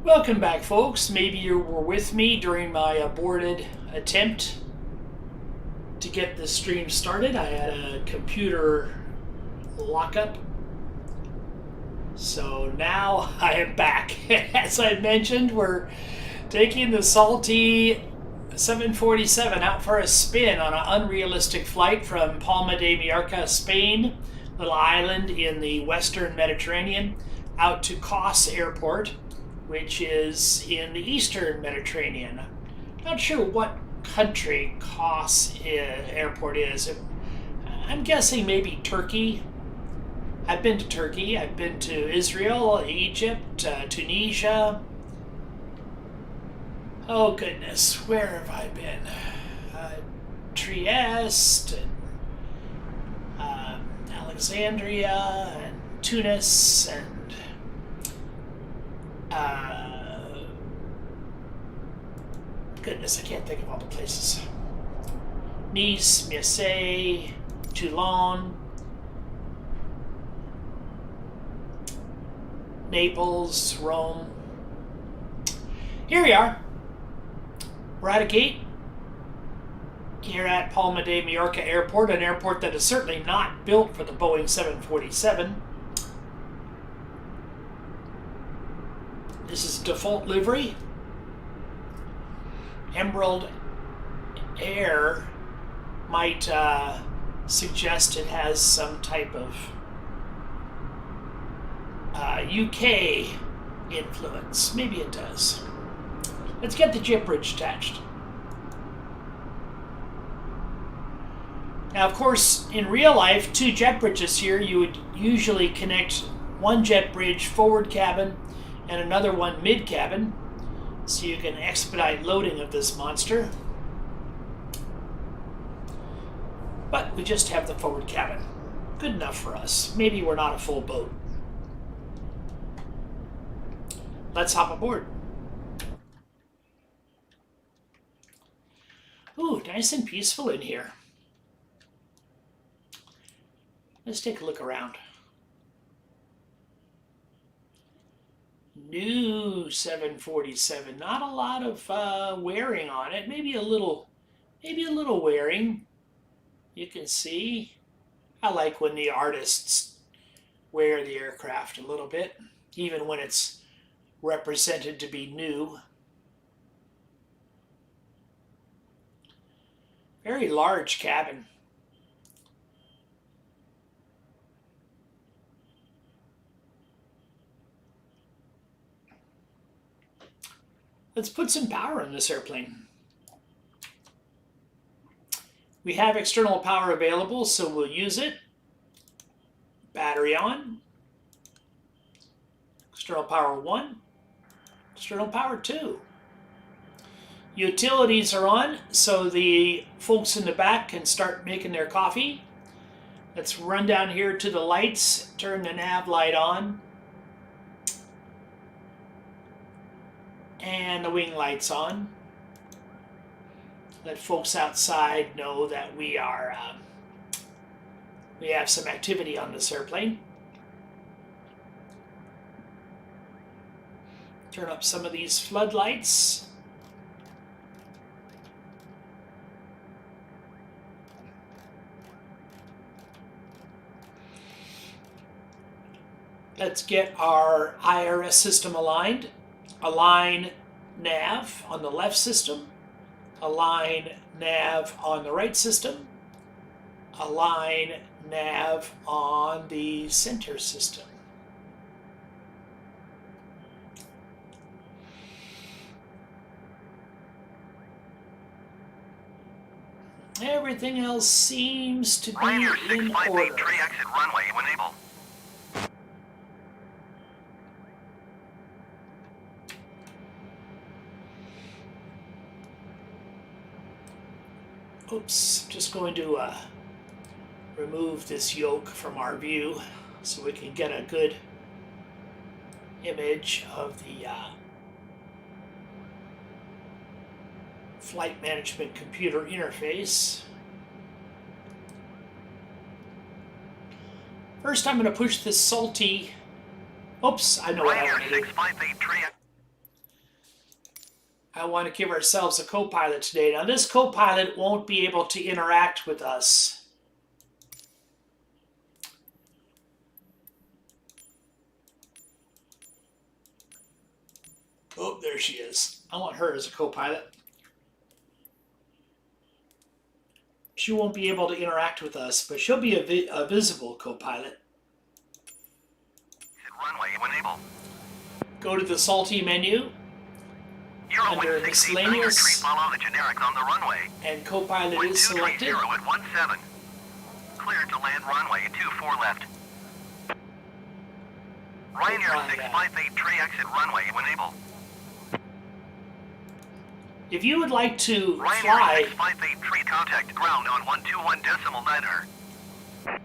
Welcome back, folks. Maybe you were with me during my aborted attempt to get this stream started. I had a computer lockup. So now I am back. As I mentioned, we're taking the salty 747 out for a spin on an unrealistic flight from Palma de Mallorca, Spain, little island in the western Mediterranean, out to Kos Airport, which is in the eastern Mediterranean. Not sure what country Kos Airport is. I'm guessing maybe Turkey. I've been to Turkey. I've been to Israel, Egypt, Tunisia. Oh goodness, where have I been? Trieste, and Alexandria, and Tunis, and goodness, I can't think of all the places. Nice, Marseille, Toulon, Naples, Rome. Here we are. We're at a gate here at Palma de Mallorca Airport, an airport that is certainly not built for the Boeing 747. This is default livery. Emerald Air might suggest it has some type of UK influence. Maybe it does. Let's get the jet bridge attached. Now, of course, in real life, two jet bridges here, you would usually connect one jet bridge forward cabin and another one mid cabin, so you can expedite loading of this monster. But we just have the forward cabin. Good enough for us. Maybe we're not a full boat. Let's hop aboard. Ooh, nice and peaceful in here. Let's take a look around. New 747. Not a lot of wearing on it. Maybe a little wearing. You can see. I like when the artists wear the aircraft a little bit, even when it's represented to be new. Very large cabin. Let's put some power in this airplane. We have external power available, so we'll use it. Battery on. External power 1. External power 2. Utilities are on, so the folks in the back can start making their coffee. Let's run down here to the lights, turn the nav light on. And the wing lights on. Let folks outside know that we have some activity on this airplane. Turn up some of these floodlights. Let's get our IRS system aligned. Align nav on the left system. Align nav on the right system. Align nav on the center system. Everything else seems to be in order. Exit runway enable. Oops, just going to remove this yoke from our view so we can get a good image of the flight management computer interface. First, I'm going to push this salty. Oops, I know what I want to do. I want to give ourselves a co-pilot today. Now this co-pilot won't be able to interact with us. Oh, there she is. I want her as a co-pilot. She won't be able to interact with us, but she'll be a visible co-pilot. Runway enable. Go to the Salty menu. Under miscellaneous, follow the generics on the runway. And co-pilot is selected. 1230 at 17. Cleared to land runway at 24 left. Ryanair 653 exit runway enable. If you would like to Ryanair fly 653 contact ground on 121.9.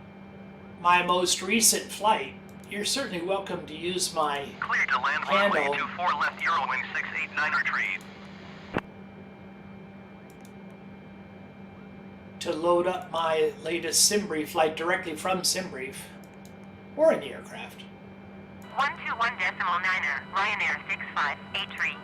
my most recent flight, you're certainly welcome to use my Cleared to land handle runway 24 left Eurowing 689 retrieve. to load up my latest SimBrief flight directly from SimBrief or in the aircraft. 121.9er, Ryanair 6583.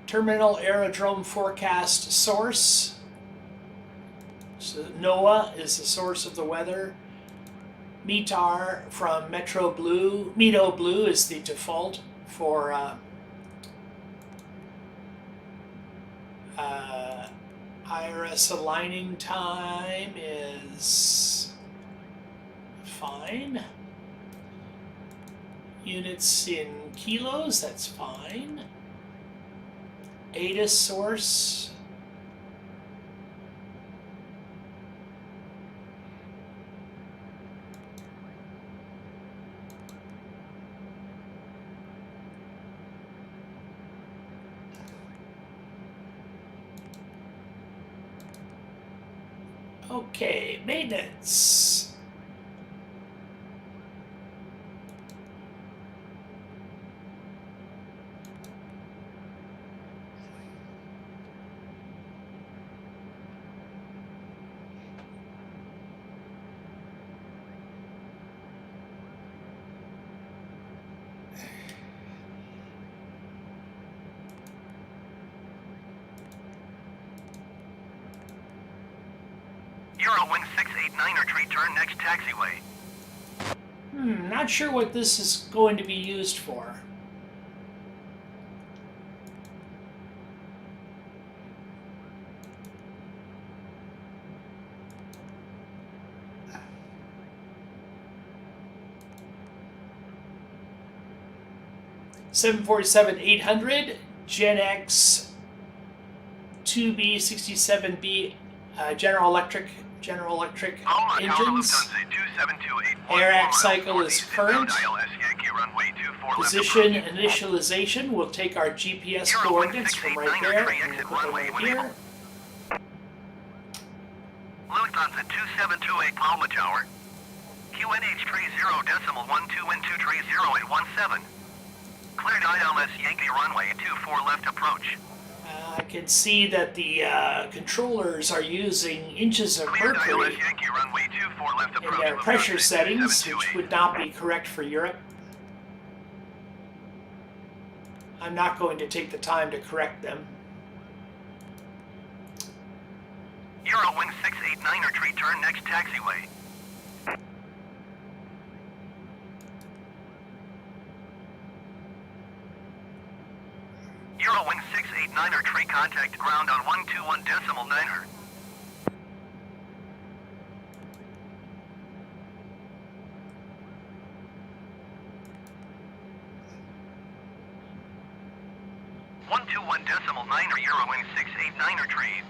Terminal aerodrome forecast source. So NOAA is the source of the weather. METAR from Metro Blue. Meadow Blue is the default for IRS aligning time is fine. Units in kilos, that's fine. ATIS source. Okay, maintenance. Eurowing 689 retreat turn next taxiway. Not sure what this is going to be used for. (747-800) Gen X 2B67B General Electric engines. Air cycle is current. Position initialization will take our GPS coordinates from right there and we'll put them right here. Lufthansa 2728 Palma Tower. QNH tree 0.12 tree 0 at 17. Cleared ILS Yankee runway at 24 left approach. I can see that the controllers are using inches of mercury in their pressure settings, which would not be correct for Europe. I'm not going to take the time to correct them. Eurowing 689 retreat turn next taxiway. Eurowing 689er tree contact ground on 121.9er. Eurowing 689er tree.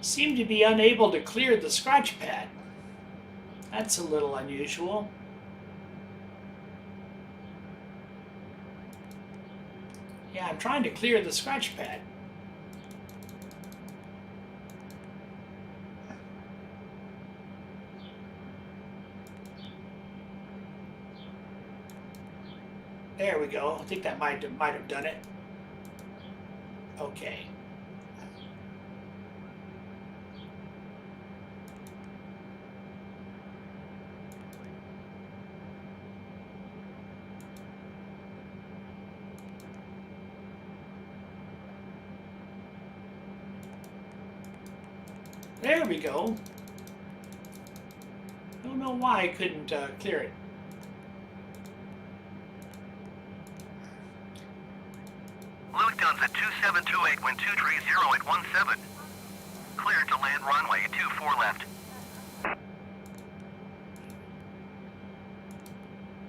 Seem to be unable to clear the scratch pad. That's a little unusual. Yeah, I'm trying to clear the scratch pad. There we go. I think that might have done it. Okay. There we go. Don't know why I couldn't clear it. Lufthansa 2728, wind 230 at 17. Cleared to land runway 24 left.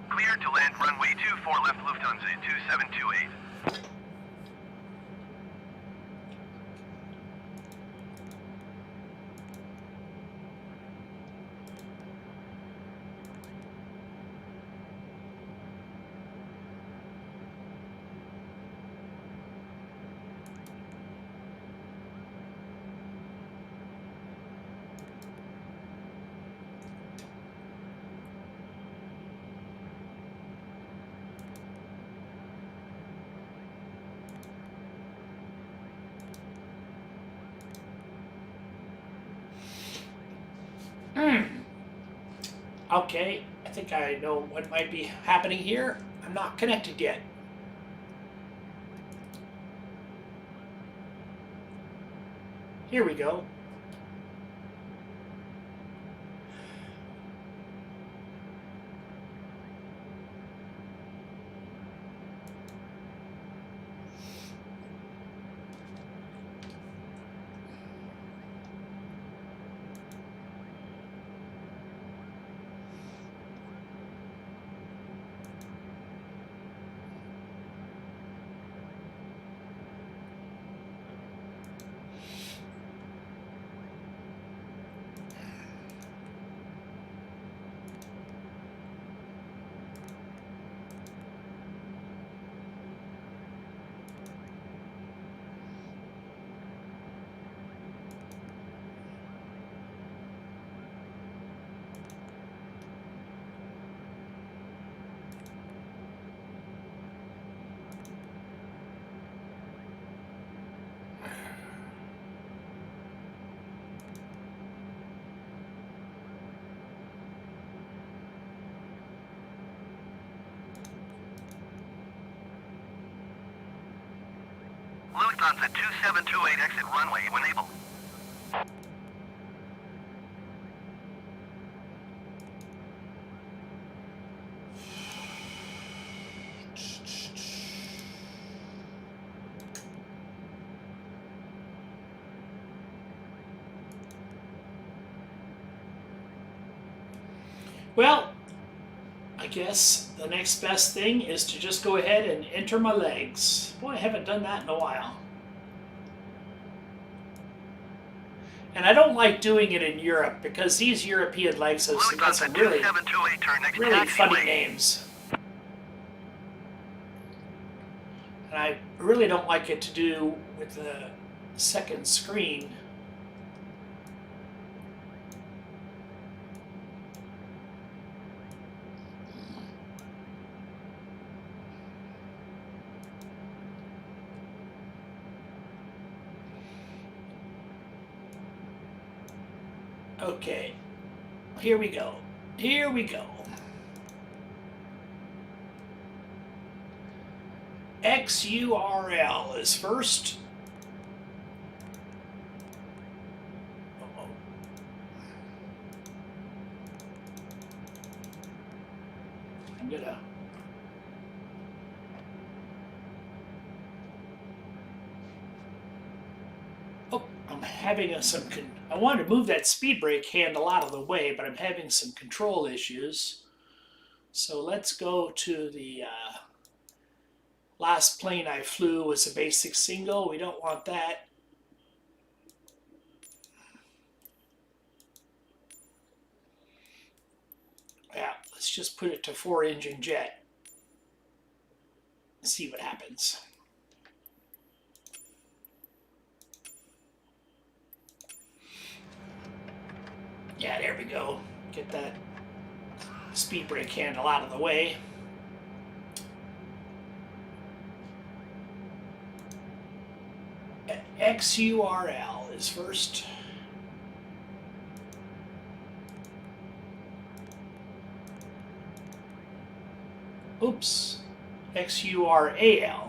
Cleared to land runway 24 left, Lufthansa 2728. Okay, I think I know what might be happening here. I'm not connected yet. Here we go. Lufthansa 2728, exit runway when able. Well, I guess the next best thing is to just go ahead and enter my legs. Boy, I haven't done that in a while. And I don't like doing it in Europe because these European legs have got some really, 2728, turn next really funny taxiway. names. And I really don't like it to do with the second screen. Okay, here we go. Here we go. XURL is first. Uh-oh. I'm gonna. Oh, I'm having I wanted to move that speed brake handle out of the way, but I'm having some control issues. So let's go to the last plane I flew was a basic single. We don't want that. Yeah, let's just put it to 4-engine jet. See what happens. Yeah, there we go. Get that speed brake handle out of the way. XURL is first. Oops. XURAL.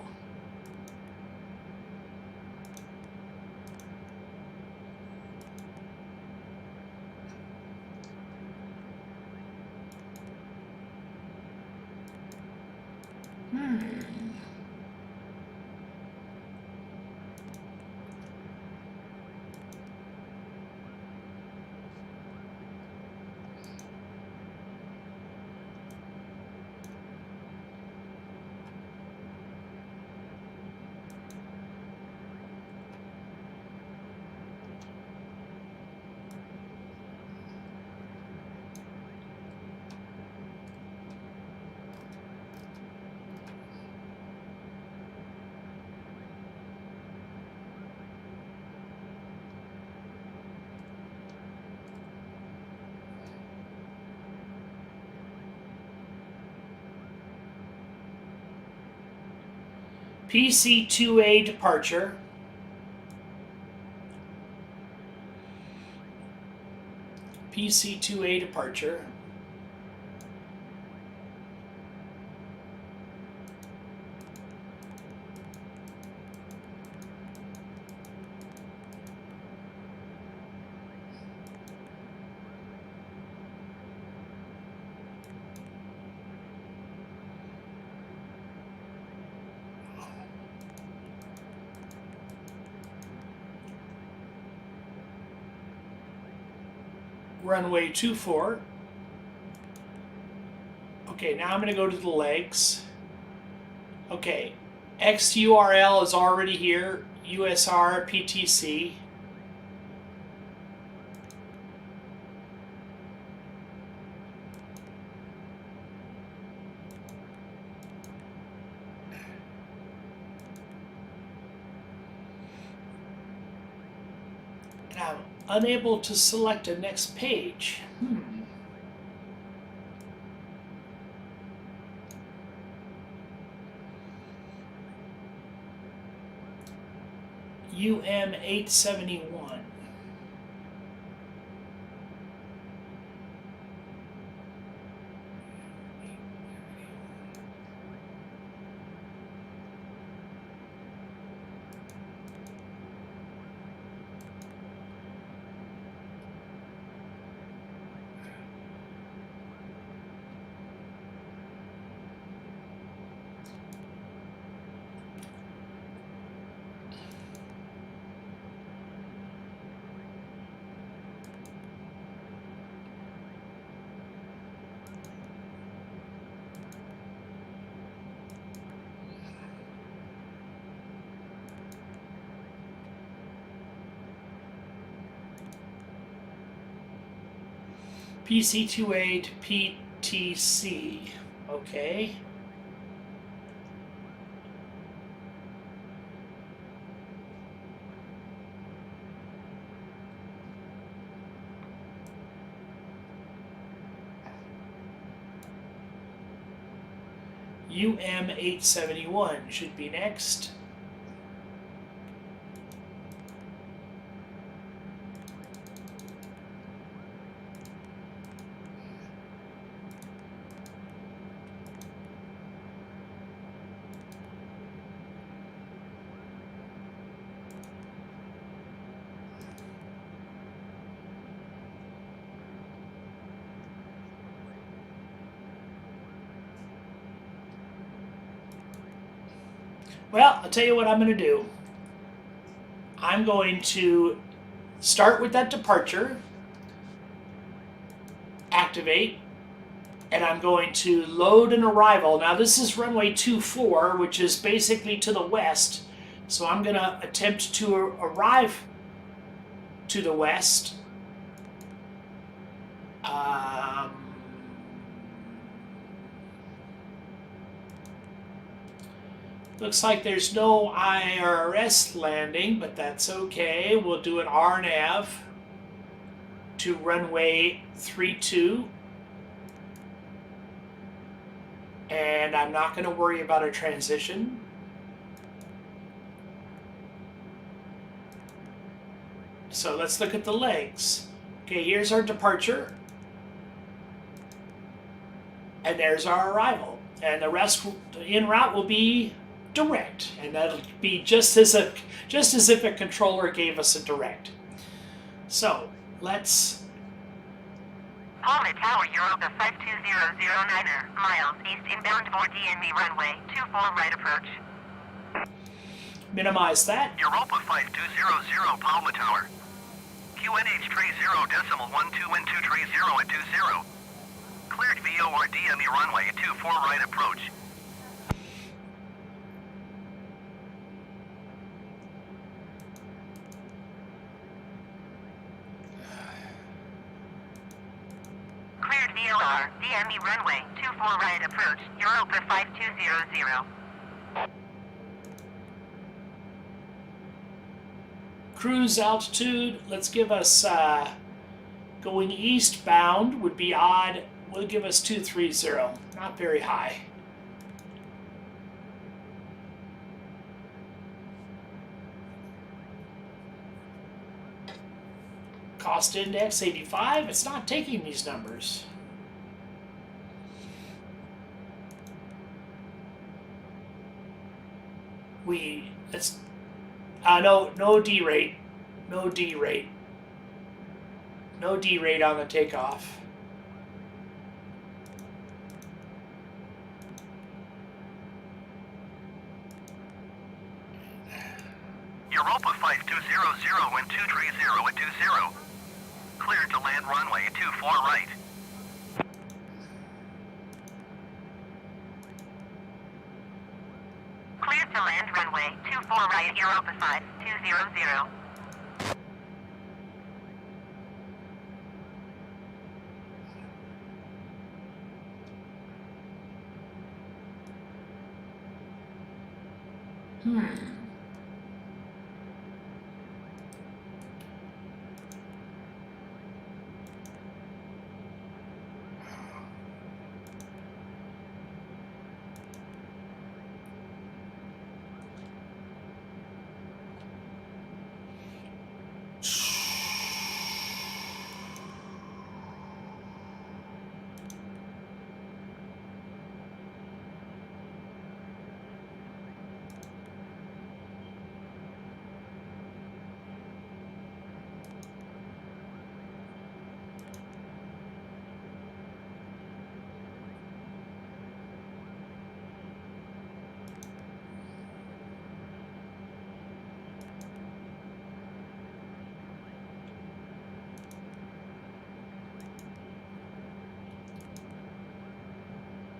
PC2A departure. PC2A departure. Runway 24. Okay, now I'm going to go to the legs. Okay, XURL is already here. USR PTC. And I'm unable to select a next page. UM871. PC2A to PTC. Okay. UM871 should be next. Well, I'll tell you what I'm going to do. I'm going to start with that departure, activate, and I'm going to load an arrival. Now this is runway 24, which is basically to the west. So I'm going to attempt to arrive to the west. Looks like there's no IRS landing, but that's okay. We'll do an RNAV to runway 32. And I'm not going to worry about a transition. So let's look at the legs. Okay, here's our departure. And there's our arrival. And the rest en route will be direct. And that'll be just as if a controller gave us a direct. So let's... Palma Tower, Europa 52009er, miles east inbound for DNB runway 24 right approach. minimize that. Europa 5200 Palma Tower. QNH tray 0.1212 tray 0 at 20. Cleared VOR DME runway at 24 right approach. Cleared VOR DME runway 24 right approach, Europa 5200. Cruise altitude, let's give us, going eastbound would be odd, will give us 230, not very high. Cost index 85, it's not taking these numbers. No D rate, no D rate, no D rate on the takeoff. Europa 5200 and 230 at 20. Cleared to land runway at 24 right. Cleared to land runway 24 right, Europa 5200.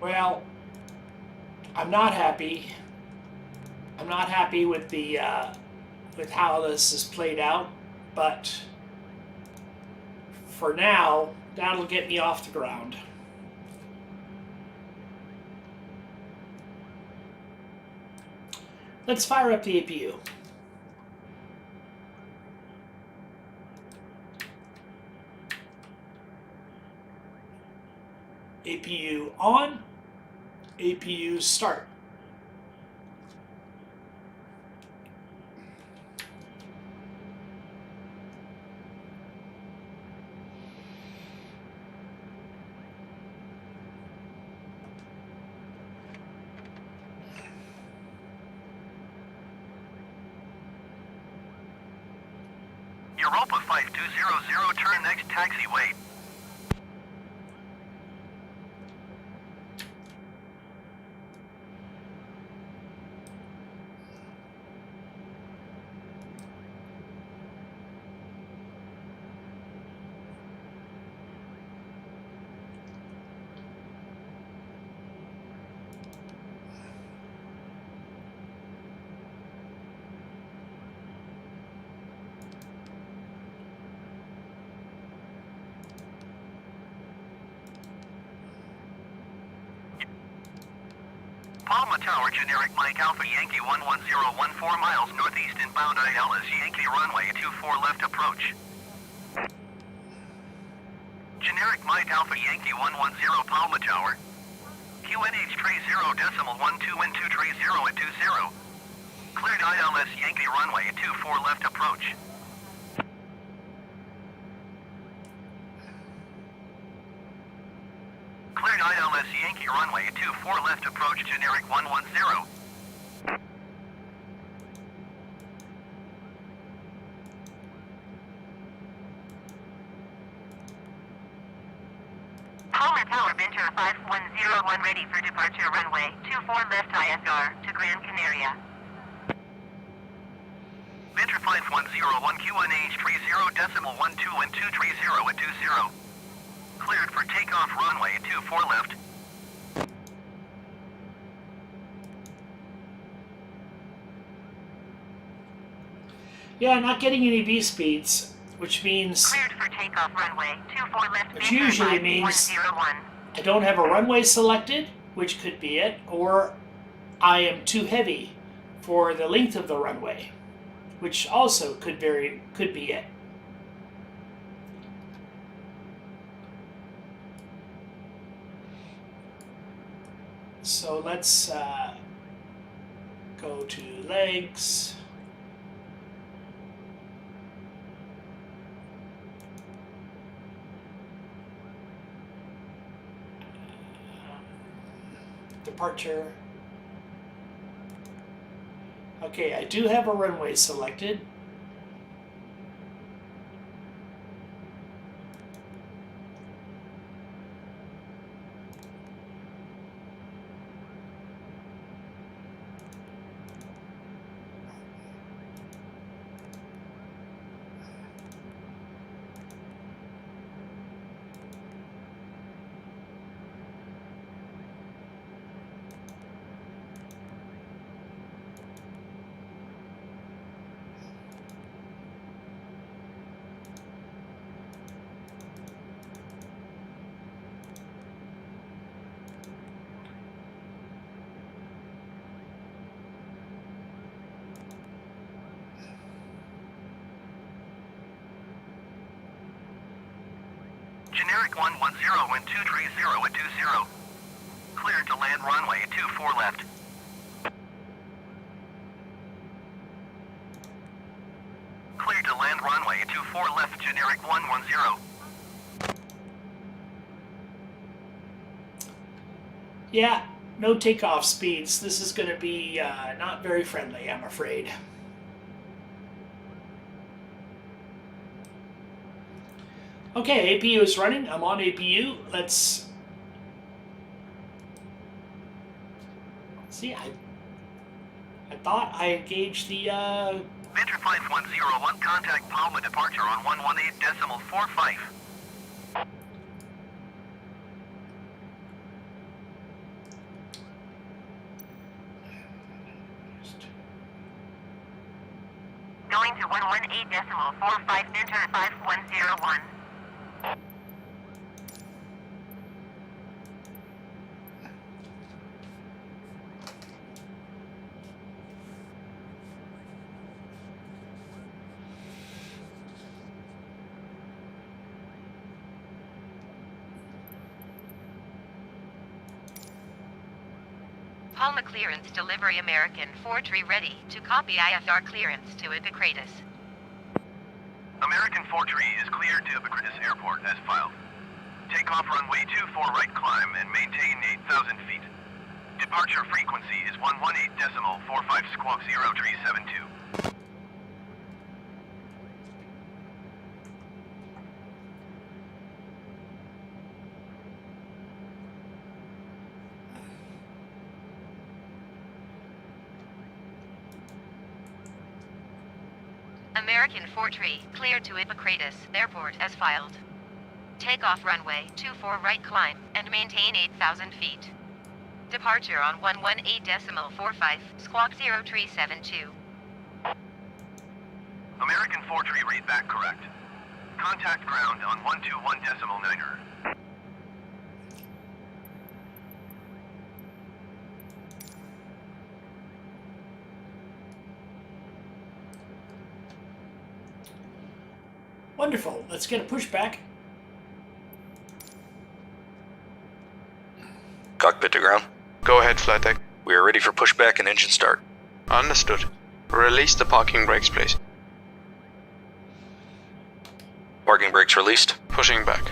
Well, I'm not happy. I'm not happy with the with how this is played out, but for now, that'll get me off the ground. Let's fire up the APU. APU on, APU start. Europa 5200, turn next taxiway. Palma Tower, generic Mike Alpha Yankee 11014 miles northeast inbound IL is Yankee runway 24 left approach. Generic Mike Alpha Yankee 110 Palma Tower. QNH tray 0 decimal 12 and 2 tray 0 at 20. Cleared ILS Yankee runway at 24 left approach. Cleared ILS Yankee runway at 24 left approach generic 110. Palmer Tower, Venture 5101 ready for departure runway 24 left ISR to Gran Canaria. Venture 5101 QNH 30 decimal 12 and 2 30 at 20. Cleared for takeoff runway at 24 left. Yeah, not getting any V speeds, which means, Cleared for takeoff runway 24 left. which Venture usually means 5101. I don't have a runway selected, which could be it, or I am too heavy for the length of the runway, which also could be it. So let's go to legs. Departure. Okay, I do have a runway selected. Generic 110 and 230 at 20. Cleared to land runway at 24 left. Cleared to land runway at 24 left generic 110. Yeah, no takeoff speeds. This is going to be not very friendly, I'm afraid. Okay, APU is running. I'm on APU. Let's see. I thought I engaged the. Venture 5101 contact Palma departure on 118.45. Going to 118.45 Venture 5101. Palma clearance delivery American 4-tree ready to copy IFR clearance to Epicratus. American 4-tree is cleared to Epicratus Airport as filed. Takeoff runway 24 right climb and maintain 8,000 feet. Departure frequency is 118.45 squawk 0372. American 4-tree cleared to Epicratus Airport as filed. Takeoff runway 24 right climb and maintain 8,000 feet. Departure on 118.45 squawk 0372. American 4-tree read back correct. Contact ground on 121.9er. Wonderful. Let's get a pushback. Cockpit to ground. Go ahead, flight deck. We are ready for pushback and engine start. Understood. Release the parking brakes, please. Parking brakes released. Pushing back.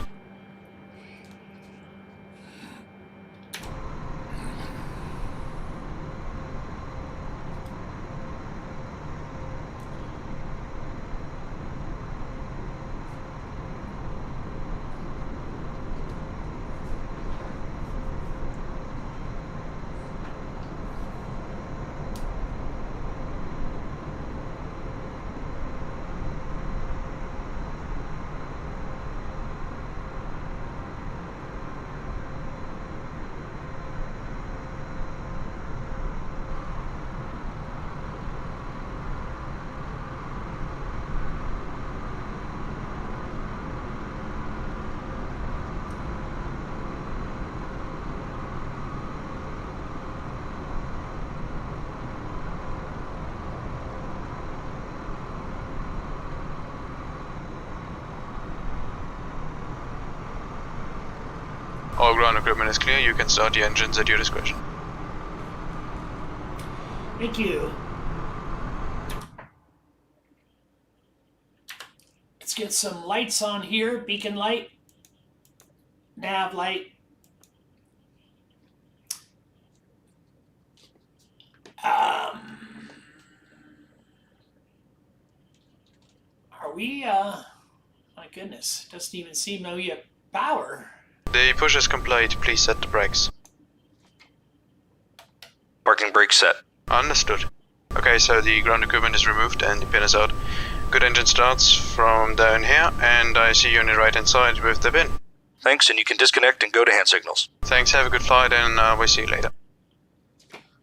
All ground equipment is clear. You can start the engines at your discretion. Thank you. Let's get some lights on here. Beacon light. Nav light. Are we, my goodness, doesn't even seem no yet power. The push is complete. Please set the brakes. Parking brake set. Understood. Okay, so the ground equipment is removed and the pin is out. Good engine starts from down here, and I see you on the right hand side with the pin. Thanks, and you can disconnect and go to hand signals. Thanks, have a good flight, and we'll see you later.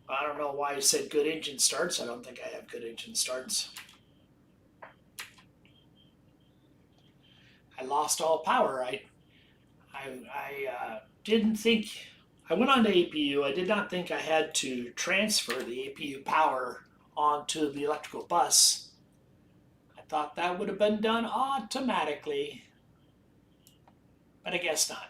I don't know why you said good engine starts. I don't think I have good engine starts. I lost all power. I didn't think, I went on to APU. I did not think I had to transfer the APU power onto the electrical bus. I thought that would have been done automatically, but I guess not.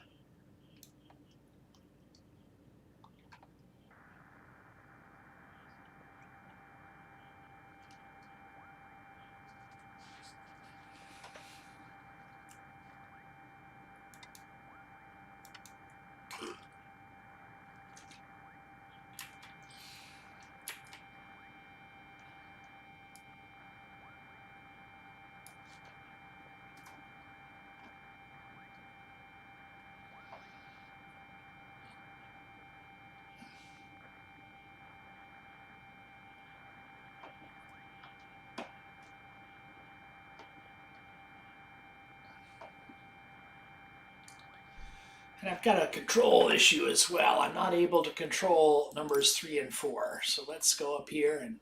And I've got a control issue as well. I'm not able to control numbers 3 and 4. So let's go up here and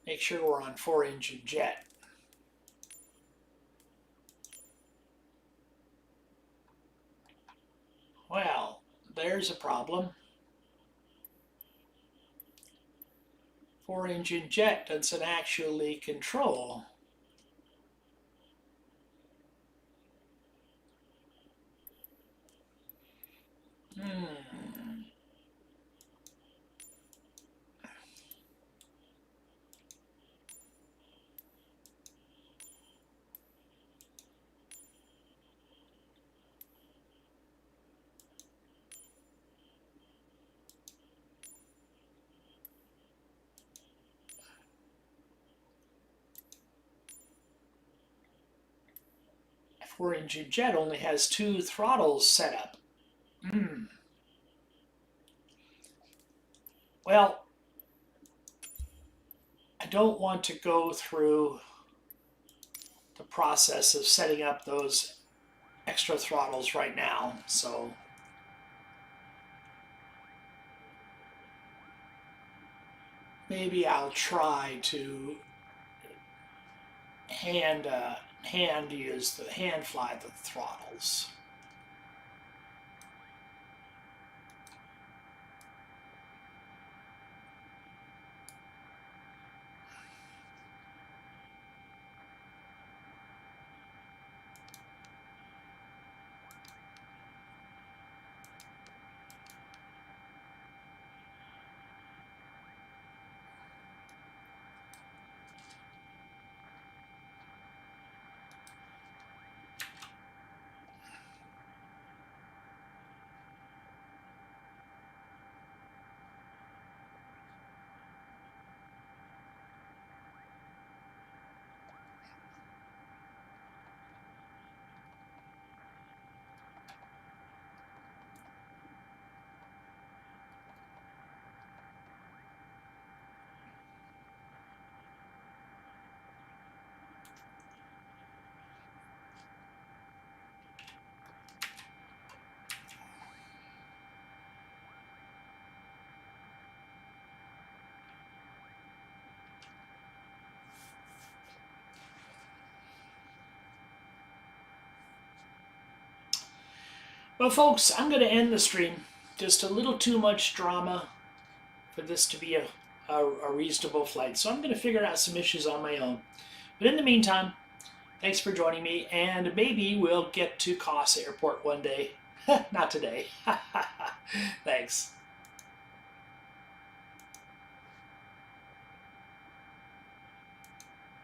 make sure we're on 4-engine jet. Well, there's a problem. 4-engine jet doesn't actually control. Four-engine jet only has 2 throttles set up. Well, I don't want to go through the process of setting up those extra throttles right now, so maybe I'll try to hand fly the throttles. Well, folks, I'm going to end the stream. Just a little too much drama for this to be a reasonable flight. So I'm going to figure out some issues on my own. But in the meantime, thanks for joining me, and maybe we'll get to Koss Airport one day. Not today. Thanks.